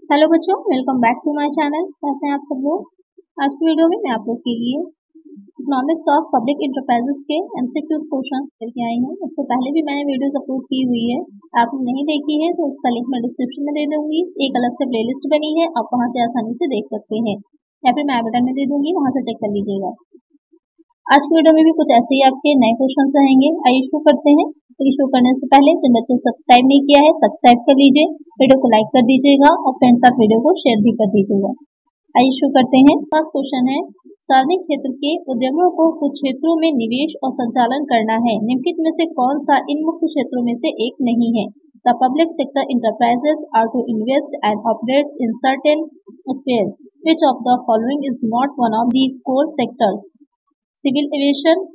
Hello बच्चों, welcome back to my channel. कैसे हैं आप सब लोग। आज की वीडियो में मैं आप लोग के लिए इकोनॉमिक्स ऑफ पब्लिक इंटरप्राइजेस के एमसीक्यू क्वेश्चंस लेके आई हूँ। इससे पहले भी मैंने वीडियोस अपलोड की हुई है, आपने नहीं देखी है तो उसका लिंक मैं डिस्क्रिप्शन में दे दूंगी। एक अलग से प्लेलिस्ट बनी है, आप वहाँ से आसानी से देख सकते हैं, या फिर मैं आई बटन में दे दूंगी, वहाँ से चेक कर लीजिएगा। आज की वीडियो में भी कुछ ऐसे ही आपके नए क्वेश्चन रहेंगे। आइए शुरू करते हैं। तो शुरू करने से पहले जिन बच्चों ने सब्सक्राइब नहीं किया है, सब्सक्राइब कर लीजिए, वीडियो को लाइक कर दीजिएगा और फ्रेंड्स साथ वीडियो को शेयर भी कर दीजिएगा। आइए शुरू करते हैं। फर्स्ट क्वेश्चन है, सार्वजनिक क्षेत्र के उद्यमों को कुछ क्षेत्रों में निवेश और संचालन करना है, निम्नलिखित में से कौन सा इन मुख्य क्षेत्रों में से एक नहीं है। The public sector enterprises are to invest and operate in certain space, which of the following is not one of these core sectors? Civil aviation,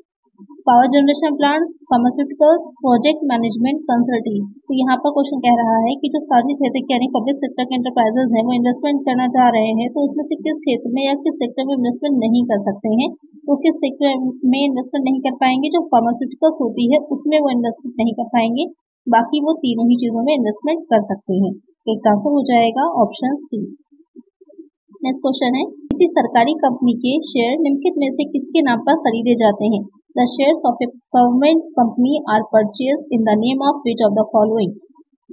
power generation plants, pharmaceuticals, project management, consulting. तो यहाँ पर question कह रहा है कि जो सार्वजनिक क्षेत्र के यानी पब्लिक सेक्टर के एंटरप्राइजेज हैं वो इन्वेस्टमेंट करना चाह रहे हैं, तो उसमें से किस क्षेत्र में या किस सेक्टर में इन्वेस्टमेंट नहीं कर सकते हैं। तो किस सेक्टर में इन्वेस्टमेंट नहीं कर पाएंगे, जो फार्मास्यूटिकल्स होती है उसमें वो इन्वेस्टमेंट नहीं कर पाएंगे, बाकी वो तीनों ही चीजों में इन्वेस्टमेंट कर सकते हैं। एक आंसर हो जाएगा ऑप्शन सी। नेक्स्ट क्वेश्चन है, किसी सरकारी कंपनी के शेयर निम्नलिखित में से किसके नाम पर खरीदे जाते हैं। The shares of a government company are purchased in the name of which of the following.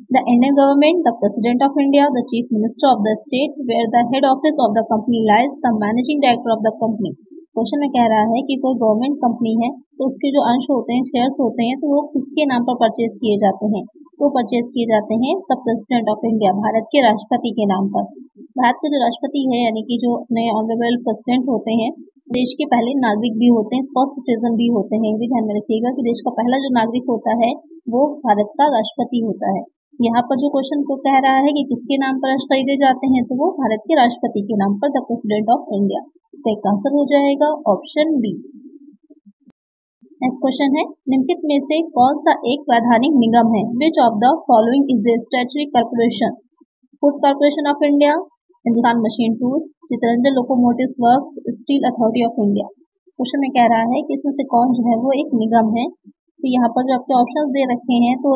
The Indian government, the president of India, the chief minister of the state where the head office of the company lies, the managing director of the company. Question में कह रहा है कि कोई government company है तो उसके जो अंश होते हैं, शेयर्स होते हैं, तो वो किसके नाम पर परचेज किए जाते हैं। वो परचेज किए जाते हैं the president of India, Bharat के राष्ट्रपति के नाम पर। भारत के जो राष्ट्रपति है यानी कि जो नए ऑनरेबल प्रेसिडेंट होते हैं, देश के पहले नागरिक भी होते हैं, फर्स्ट सिटीजन भी होते हैं। ये भी ध्यान में रखिएगा कि देश का पहला जो नागरिक होता है वो भारत का राष्ट्रपति होता है। यहाँ पर जो क्वेश्चन को कह रहा है कि किसके नाम पर खरीदे जाते हैं, तो वो भारत के राष्ट्रपति के नाम पर, द प्रेसिडेंट ऑफ इंडिया। तो एक आंसर हो जाएगा ऑप्शन बी। नेक्स्ट क्वेश्चन है, निम्नलिखित में से कौन सा एक वैधानिक निगम है। विच of the following is a statutory corporation. Food corporation of India, Hindustan machine tools, Chittaranjan locomotives works, steel authority of India. Question में कह रहा है कि इसमें से कौन जो है वो एक निगम है। तो यहाँ पर जो आपके ऑप्शंस दे रखे हैं, तो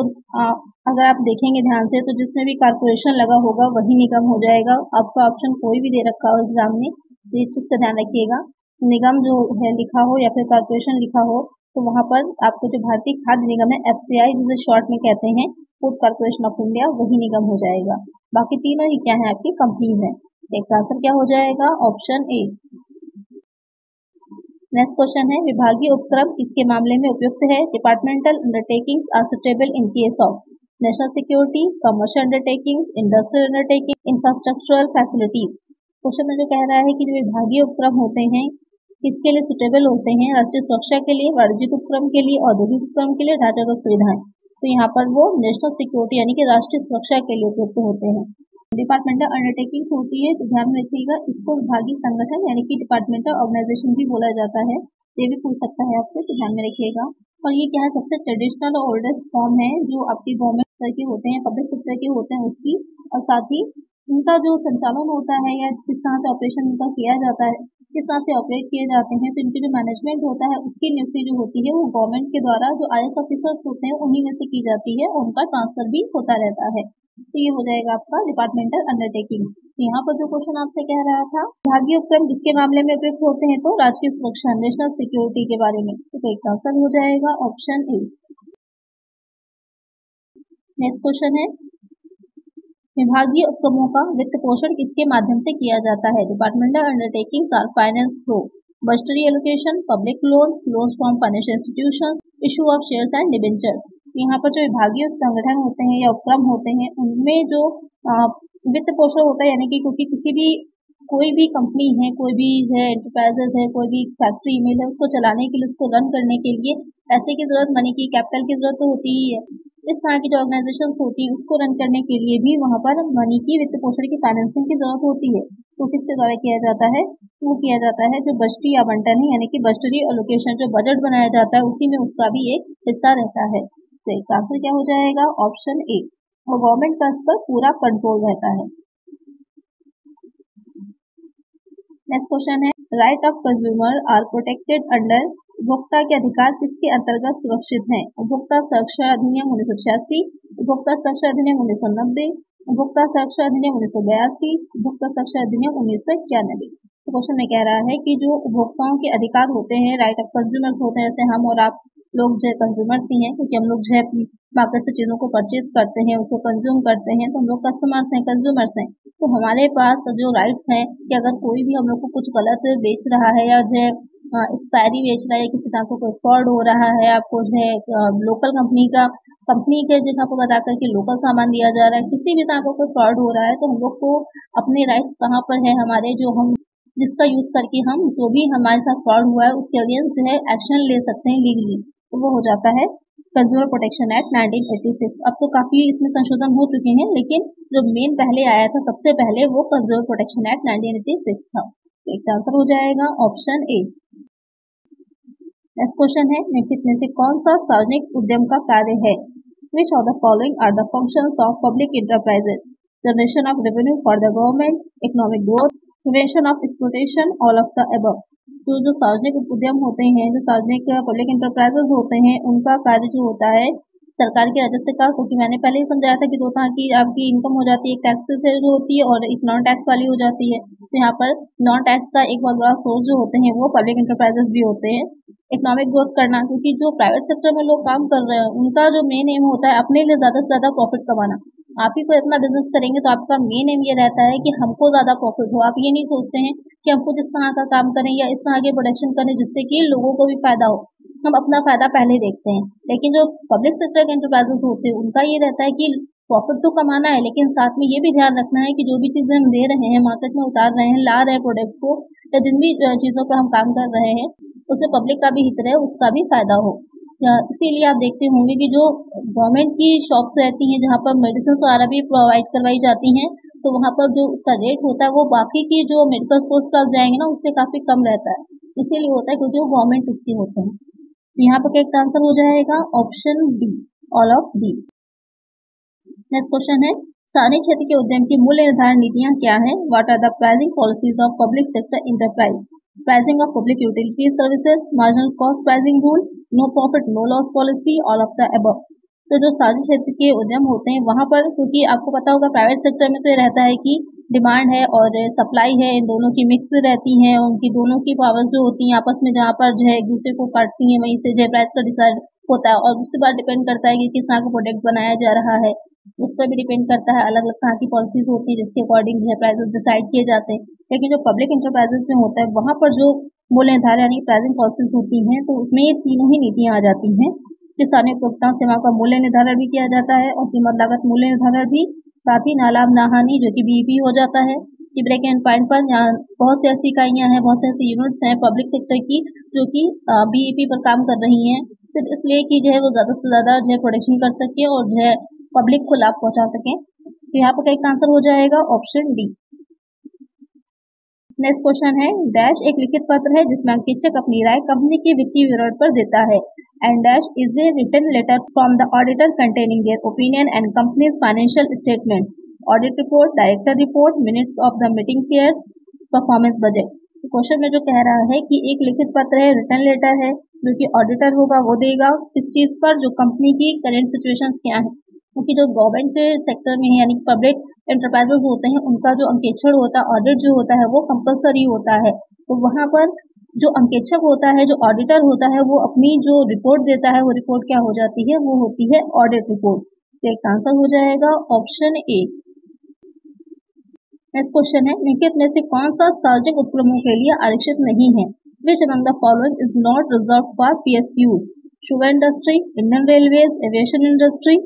अगर आप देखेंगे ध्यान से तो जिसमें भी कॉर्पोरेशन लगा होगा वही निगम हो जाएगा। आपका ऑप्शन कोई भी दे रखा हो एग्जाम में, तो ये चीज का ध्यान रखिएगा। निगम जो है लिखा हो या फिर कॉर्पोरेशन लिखा हो, तो वहाँ पर आपको जो भारतीय खाद्य निगम है, एफसीआई जिसे शॉर्ट में कहते हैं, फूड कॉर्पोरेशन ऑफ इंडिया, वही निगम हो जाएगा। बाकी तीनों ही क्या है, आपकी कंपनीज है। एक आंसर क्या हो जाएगा ऑप्शन ए। नेक्स्ट क्वेश्चन है, विभागीय उपक्रम किसके मामले में उपयुक्त है। Departmental undertakings are suitable in case of national security, commercial undertakings, industrial undertaking, infrastructural facilities. Question में जो कह रहा है कि जो विभागीय उपक्रम होते हैं किसके लिए सुटेबल होते हैं, राष्ट्रीय सुरक्षा के लिए, वाणिज्यिक उपक्रम के लिए, औद्योगिक उपक्रम के लिए, ढांचागत सुविधाएं। तो यहाँ पर वो नेशनल सिक्योरिटी यानी कि राष्ट्रीय सुरक्षा के लिए उपयुक्त होते हैं। डिपार्टमेंटल अंडरटेकिंग होती है तो ध्यान में रखिएगा, इसको विभागीय संगठन यानी कि डिपार्टमेंटल ऑर्गेनाइजेशन भी बोला जाता है। ये भी पूछ सकता है आपसे, तो ध्यान में रखिएगा। और ये क्या है, सबसे ट्रेडिशनल और ओल्डेस्ट फॉर्म है जो आपके गवर्नमेंट सेक्टर के होते हैं, पब्लिक सेक्टर के होते हैं उसकी, और साथ ही उनका जो संचालन होता है या किस तरह से ऑपरेशन उनका किया जाता है, किस तरह से ऑपरेट किए जाते हैं, तो इनकी जो मैनेजमेंट होता है उसकी नियुक्ति जो होती है वो गवर्नमेंट के द्वारा जो आईएएस ऑफिसर्स होते हैं उन्हीं में से की जाती है, और उनका ट्रांसफर भी होता रहता है। तो ये हो जाएगा आपका डिपार्टमेंटल अंडरटेकिंग। यहाँ पर जो क्वेश्चन आपसे कह रहा था, विभागीय उपक्रम जिसके मामले में उपयुक्त होते हैं, तो राष्ट्रीय सुरक्षा, नेशनल सिक्योरिटी के बारे में, तो एक आंसर हो जाएगा ऑप्शन ए। नेक्स्ट क्वेश्चन है, विभागीय उपक्रमों का वित्त पोषण किसके माध्यम से किया जाता है। Departmental undertakings are finance through budgetary allocation, public loan, loans from financial institutions, issue of shares and debentures. यहाँ पर जो विभागीय संगठन होते हैं या उपक्रम होते हैं उनमें जो वित्त पोषण होता है, यानी कि क्योंकि किसी भी कोई भी कंपनी है, कोई भी है एंटरप्राइजेस है, कोई भी फैक्ट्री मिल है, उसको चलाने के लिए, उसको रन करने के लिए पैसे की जरूरत, मनी की, कैपिटल की जरूरत तो होती ही है। इस तरह की जो ऑर्गेनाइजेशन होती है उसको रन करने के लिए भी वहाँ पर मनी की, वित्त पोषण की, फाइनेंसिंग की जरूरत होती है। तो किसके द्वारा किया जाता है, वो किया जाता है जो बजटीय आवंटन है यानी कि बजटरी एलोकेशन, जो बजट बनाया जाता है उसी में उसका भी एक हिस्सा रहता है। तो एक आंसर क्या हो जाएगा ऑप्शन ए, और गवर्नमेंट का इस पर पूरा कंट्रोल रहता है। नेक्स्ट क्वेश्चन है, right of consumer are protected under. उपभोक्ता के अधिकार किसके अंतर्गत सुरक्षित हैं। उपभोक्ता सुरक्षा अधिनियम 1986, उपभोक्ता सुरक्षा अधिनियम 1990, उपभोक्ता सुरक्षा अधिनियम 1982, उपभोक्ता सुरक्षा अधिनियम 1991। तो क्वेश्चन में कह रहा है कि जो उपभोक्ताओं के अधिकार होते हैं, राइट ऑफ कंज्यूमर्स होते हैं, जैसे हम और आप लोग जो कंज्यूमर्स ही हैं, क्योंकि हम लोग जो है मार्केट से चीज़ों को परचेज करते हैं, उसको कंज्यूम करते हैं, तो हम लोग कस्टमर्स हैं, कंज्यूमर्स हैं। तो हमारे पास जो राइट्स हैं कि अगर कोई भी हम लोग को कुछ गलत बेच रहा है या जो है एक्सपायरी बेच रहा है या किसी तरह को कोई फ्रॉड हो रहा है, आपको जो है लोकल कंपनी के जगह पर बता करके लोकल सामान दिया जा रहा है, किसी भी तरह का कोई फ्रॉड हो रहा है, तो हम लोग को अपने राइट्स कहाँ पर है हमारे, जो हम जिसका यूज करके हम जो भी हमारे साथ फ्रॉड हुआ है उसके अगेंस्ट जो है एक्शन ले सकते हैं लीगली, तो वो हो जाता है कंज्यूमर प्रोटेक्शन एक्ट 1986। अब तो काफी इसमें संशोधन हो चुके हैं, लेकिन जो मेन पहले आया था सबसे पहले वो कंज्यूमर प्रोटेक्शन एक्ट 1986 था। एक आंसर हो जाएगा ऑप्शन ए। नेक्स्ट क्वेश्चन है, निम्नलिखित में से कौन सा सार्वजनिक उद्यम का कार्य है? Which of the following are the functions of public enterprises? Generation of revenue for the government, economic growth, prevention of exploitation, all of the above। तो जो सार्वजनिक उद्यम होते हैं, जो सार्वजनिक पब्लिक इंटरप्राइजेज होते हैं, उनका कार्य जो होता है सरकार के राजस्व का, क्योंकि मैंने पहले ही समझाया था कि दो तरह की आपकी इनकम हो जाती है, एक टैक्स से जो होती है और एक नॉन टैक्स वाली हो जाती है। तो यहाँ पर नॉन टैक्स का एक बहुत बड़ा सोर्स जो होते हैं वो पब्लिक इंटरप्राइजेज भी होते हैं। इकोनॉमिक ग्रोथ करना, क्योंकि जो प्राइवेट सेक्टर में लोग काम कर रहे हैं उनका जो मेन एम होता है अपने लिए ज्यादा से ज्यादा प्रॉफिट कमाना। आप ही कोई अपना बिजनेस करेंगे तो आपका मेन एम ये रहता है कि हमको ज्यादा प्रॉफिट हो। आप ये नहीं सोचते हैं कि हम कुछ इस तरह का काम करें या इस तरह की प्रोडक्शन करें जिससे कि लोगों को भी फायदा हो, हम अपना फायदा पहले देखते हैं। लेकिन जो पब्लिक सेक्टर के इंटरप्राइजेस होते हैं उनका ये रहता है कि प्रॉफिट तो कमाना है, लेकिन साथ में ये भी ध्यान रखना है कि जो भी चीजें हम दे रहे हैं, मार्केट में उतार रहे हैं, ला रहे हैं प्रोडक्ट को, या जिन भी चीजों पर हम काम कर रहे हैं उसमें पब्लिक का भी हित रहे, उसका भी फायदा हो। इसीलिए आप देखते होंगे कि जो गवर्नमेंट की शॉप्स रहती हैं जहाँ पर मेडिसिन वगैरह भी प्रोवाइड करवाई जाती हैं, तो वहाँ पर जो उसका रेट होता है वो बाकी की जो मेडिकल स्टोर्स पर आप जाएंगे ना उससे काफी कम रहता है। इसीलिए होता है क्योंकि वो गवर्नमेंट उसके होते हैं। तो यहाँ पर क्या आंसर हो जाएगा option B, all of these. Next question है, सार्वजनिक क्षेत्र के उद्यम की मूल्य निर्धारण नीतियां क्या है? What are the pricing policies of public sector enterprise? Pricing of public utility services, marginal cost pricing rule, no profit no loss policy, all of the above. तो जो सार्वजनिक क्षेत्र के उद्यम होते हैं वहां पर, क्योंकि आपको पता होगा प्राइवेट सेक्टर में तो ये रहता है कि डिमांड है और सप्लाई है, इन दोनों की मिक्स रहती है, उनकी दोनों की पावर्स जो होती हैं आपस में जहाँ पर जो है एक दूसरे को काटती हैं, वहीं से जो प्राइस का डिसाइड होता है। और दूसरी बात डिपेंड करता है कि किस तरह का प्रोडक्ट बनाया जा रहा है, उस पर भी डिपेंड करता है। अलग अलग तरह की पॉलिसीज होती है जिसके अकॉर्डिंग जो है प्राइसेस डिसाइड किए जाते हैं। लेकिन जो पब्लिक इंटरप्राइजेस में होता है वहां पर जो मूल्य निर्धारण यानी प्राइसिंग पॉलिसीज होती हैं, तो उसमें ये तीनों ही नीतियां आ जाती हैं। किसानी उपभोक्ता सेवा का मूल्य निर्धारण भी किया जाता है और सीमा लागत मूल्य निर्धारण भी, साथ ही ना लाभ ना हानि जो कि बीईपी हो जाता है। कि ब्रेक एंड पॉइंट पर यहाँ बहुत सी ऐसी इकाइयां हैं, बहुत से ऐसी यूनिट्स हैं पब्लिक सेक्टर की जो कि बीईपी पर काम कर रही हैं, सिर्फ इसलिए कि जो है वो ज्यादा से ज्यादा जो है प्रोडक्शन कर सके और जो है पब्लिक को लाभ पहुंचा सके। तो यहाँ पर क्या आंसर हो जाएगा ऑप्शन डी। नेक्स्ट क्वेश्चन है, डैश एक लिखित पत्र है जिसमें अंकेक्षक अपनी राय कंपनी के वित्तीय विवरण पर देता है, and dash is a written letter from the auditor containing their opinion and company's financial statements, audit report, director report, minutes of the meeting fares, performance budget. तो क्वेश्चन में जो कह रहा है कि एक लिखित पत्र है, रिटर्न लेटर है, जो कि ऑडिटर होगा वो देगा इस चीज पर जो कंपनी की करेंट सिचुएशंस क्या है। क्योंकि जो गवर्नमेंट के सेक्टर में है यानी पब्लिक एंटरप्राइजेस होते हैं उनका जो अंकेक्षण होता है, ऑडिट जो होता है वो कंपलसरी होता है। तो वहां पर जो अंकेक्षक होता है, जो ऑडिटर होता है, वो अपनी जो रिपोर्ट देता है वो रिपोर्ट क्या हो जाती है, वो होती है ऑडिट रिपोर्ट। तो एक आंसर हो जाएगा ऑप्शन ए। नेक्स्ट क्वेश्चन है, निम्नलिखित में से कौन सा सार्वजनिक उपक्रमों के लिए आरक्षित नहीं है? Which among the following is not reserve for PSUs? Sugar industry, Indian railways, aviation industry,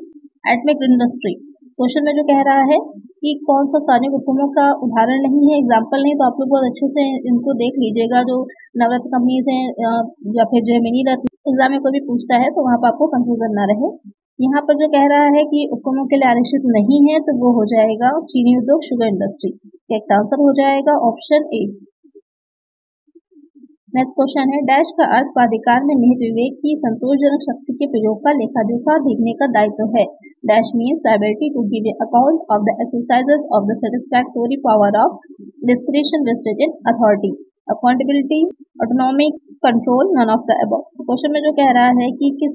atomic industry. Question में जो कह रहा है कि कौन सा सार्वजनिक उपक्रमों का उदाहरण नहीं है, एग्जाम्पल नहीं, तो आप लोग बहुत अच्छे से इनको देख लीजिएगा। जो नवरत्न कंपनीज हैं या फिर जो मिनी रत्न, एग्जाम में कोई भी पूछता है तो वहां पर आपको कंफ्यूजन ना रहे। यहाँ पर जो कह रहा है कि उपक्रमों के लिए आरक्षित नहीं है, तो वो हो जाएगा चीनी उद्योग, शुगर इंडस्ट्री। करेक्ट आंसर हो जाएगा ऑप्शन ए। नेक्स्ट क्वेश्चन है, डैश का अर्थ प्राधिकार में निहित विवेक की संतोषजनक शक्ति के प्रयोग का लेखा जोखा देखने का दायित्व है। Dash means the ability to give a account of the exercises of the satisfactory power of discretion vested in authority. Accountability, autonomic, control, none of the above. Question में जो कह रहा है कि किस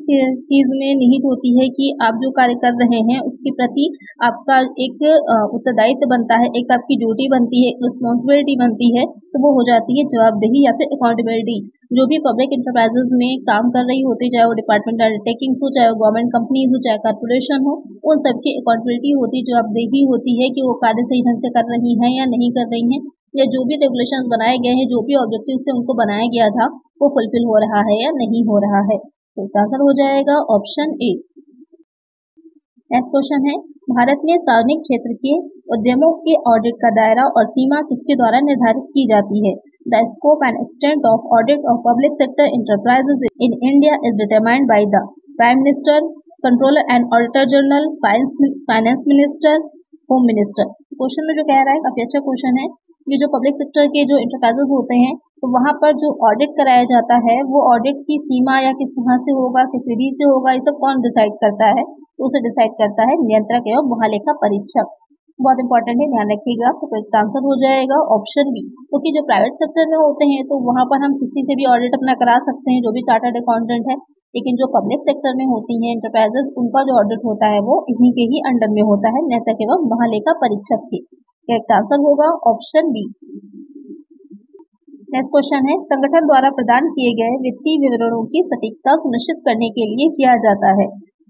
चीज में निहित होती है कि आप जो कार्य कर रहे हैं उसके प्रति आपका एक उत्तरदायित्व बनता है, एक आपकी ड्यूटी बनती है, एक रिस्पॉन्सिबिलिटी बनती है, तो वो हो जाती है जवाबदेही या फिर अकाउंटेबिलिटी। जो भी पब्लिक इंटरप्राइजेज में काम कर रही होती, चाहे वो डिपार्टमेंट अंडरटेकिंग हो, चाहे वो गवर्नमेंट कंपनीज हो, चाहे कॉर्पोरेशन हो, उन सबकी अकाउंटेबिलिटी होती, जवाबदेही होती है कि वो कार्य सही ढंग से कर रही हैं या नहीं कर रही हैं, या जो भी रेगुलेशंस बनाए गए हैं, जो भी ऑब्जेक्टिव से उनको बनाया गया था वो फुलफिल हो रहा है या नहीं हो रहा है। तो इसका आंसर हो जाएगा ऑप्शन ए। नेक्स्ट क्वेश्चन है, भारत में सार्वजनिक क्षेत्र के उद्यमों के ऑडिट का दायरा और सीमा किसके द्वारा निर्धारित की जाती है? The scope and extent of audit of public sector enterprises in India is determined by the prime minister, controller and auditor general, finance minister, home minister. Question में जो कह रहा है काफी अच्छा क्वेश्चन है। ये जो पब्लिक सेक्टर के जो इंटरप्राइजेज होते हैं तो वहाँ पर जो ऑडिट कराया जाता है वो ऑडिट की सीमा या किस तरह से होगा, किस विधि से होगा, ये सब कौन डिसाइड करता है? तो उसे डिसाइड करता है नियंत्रक एवं महालेखा परीक्षक। बहुत इंपॉर्टेंट है, ध्यान रखिएगा। तो इसका आंसर हो जाएगा ऑप्शन बी। क्योंकि जो प्राइवेट सेक्टर में होते हैं तो वहाँ पर हम किसी से भी ऑडिट अपना करा सकते हैं, जो भी चार्टर्ड अकाउंटेंट है, लेकिन जो पब्लिक सेक्टर में होती हैं इंटरप्राइजेज, उनका जो ऑडिट होता है वो इन्हीं के ही अंडर में होता है, नियंत्रक एवं महालेखा परीक्षक के। करेक्ट आंसर होगा ऑप्शन बी। नेक्स्ट क्वेश्चन है, संगठन द्वारा प्रदान किए गए वित्तीय विवरणों की सटीकता सुनिश्चित करने के लिए किया जाता है।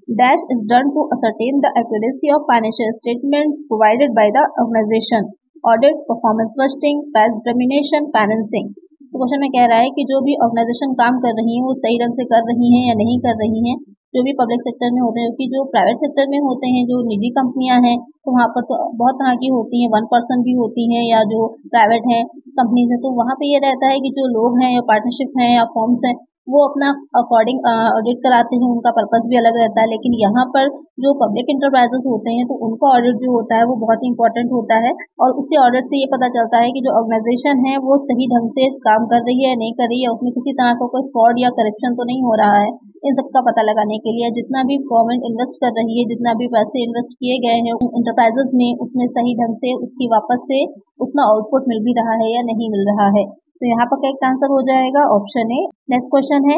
Dash is done to ascertain the accuracy of financial statements provided by the organization. Audit, performance busting, price determination, financing. तो क्वेश्चन में कह रहा है कि जो भी ऑर्गेनाइजेशन काम कर रही है वो सही ढंग से कर रही हैं या नहीं कर रही हैं। जो भी पब्लिक सेक्टर में होते हैं, क्योंकि जो प्राइवेट सेक्टर में होते हैं, जो निजी कंपनियां हैं, तो वहाँ पर तो बहुत तरह की होती हैं, 1% भी होती हैं, या जो प्राइवेट हैं कंपनीज है, तो वहाँ पे ये रहता है कि जो लोग हैं या पार्टनरशिप हैं या फॉर्म्स हैं वो अपना अकॉर्डिंग ऑडिट कराते हैं, उनका पर्पस भी अलग रहता है। लेकिन यहाँ पर जो पब्लिक इंटरप्राइजेस होते हैं तो उनका ऑडिट जो होता है वो बहुत ही इंपॉर्टेंट होता है, और उसी ऑडिट से ये पता चलता है कि जो ऑर्गेनाइजेशन है वो सही ढंग से काम कर रही है या नहीं कर रही है, उसमें किसी तरह का कोई फ्रॉड या करप्शन तो नहीं हो रहा है। इन सब का पता लगाने के लिए जितना भी गवर्नमेंट इन्वेस्ट कर रही है, जितना भी पैसे इन्वेस्ट किए गए हैं इंटरप्राइजेस में, उसमें सही ढंग से उसकी वापस से उतना आउटपुट मिल भी रहा है या नहीं मिल रहा है। तो यहाँ पर करेक्ट आंसर हो जाएगा ऑप्शन ए। नेक्स्ट क्वेश्चन है,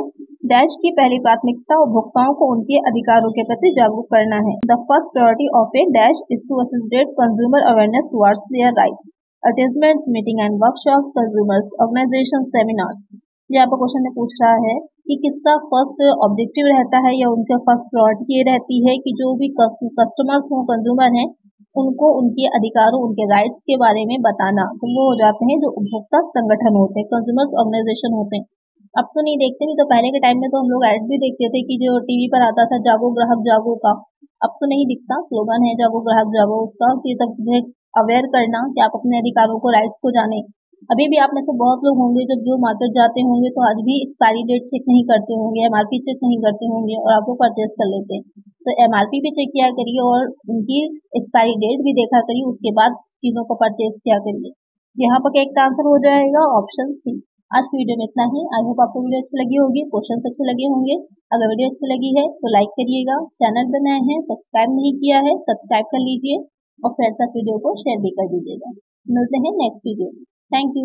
डैश की पहली प्राथमिकता उपभोक्ताओं को उनके अधिकारों के प्रति जागरूक करना है। The first priority of a dash is to facilitate consumer awareness towards their rights. Advertisements, meeting and workshops, consumers organization, seminars. यहाँ पर क्वेश्चन में पूछ रहा है कि किसका फर्स्ट ऑब्जेक्टिव रहता है या उनका फर्स्ट प्रायोरिटी ये रहती है कि जो भी कस्टमर्स हों, कंज्यूमर हैं, उनको उनके अधिकारों, उनके राइट्स के बारे में बताना। तो वो हो जाते हैं जो उपभोक्ता संगठन होते हैं, कंज्यूमर्स ऑर्गेनाइजेशन होते हैं। अब तो नहीं देखते, नहीं तो पहले के टाइम में तो हम लोग ऐड भी देखते थे कि जो टीवी पर आता था जागो ग्राहक जागो का, अब तो नहीं दिखता। स्लोगन है जागो ग्राहक जागो उसका, कि तब अवेयर करना कि आप अपने अधिकारों को, राइट्स को जाने। अभी भी आप में से बहुत लोग होंगे जब जो मार्केट जाते होंगे तो आज भी एक्सपायरी डेट चेक नहीं करते होंगे, एमआरपी चेक नहीं करते होंगे और आप लोग परचेज कर लेते हैं। तो एमआरपी भी चेक किया करिए और उनकी एक्सपायरी डेट भी देखा करिए, उसके बाद चीज़ों को परचेज किया करिए। यहाँ पर एक आंसर हो जाएगा ऑप्शन सी। आज की वीडियो में इतना ही। आई होप आपको वीडियो अच्छी लगी होगी, क्वेश्चंस अच्छे लगे होंगे। अगर वीडियो अच्छी लगी है तो लाइक करिएगा, चैनल पर नए हैं सब्सक्राइब नहीं किया है सब्सक्राइब कर लीजिए और फ्रेंड्स तक वीडियो को शेयर भी कर दीजिएगा। मिलते हैं नेक्स्ट वीडियो में। Thank you.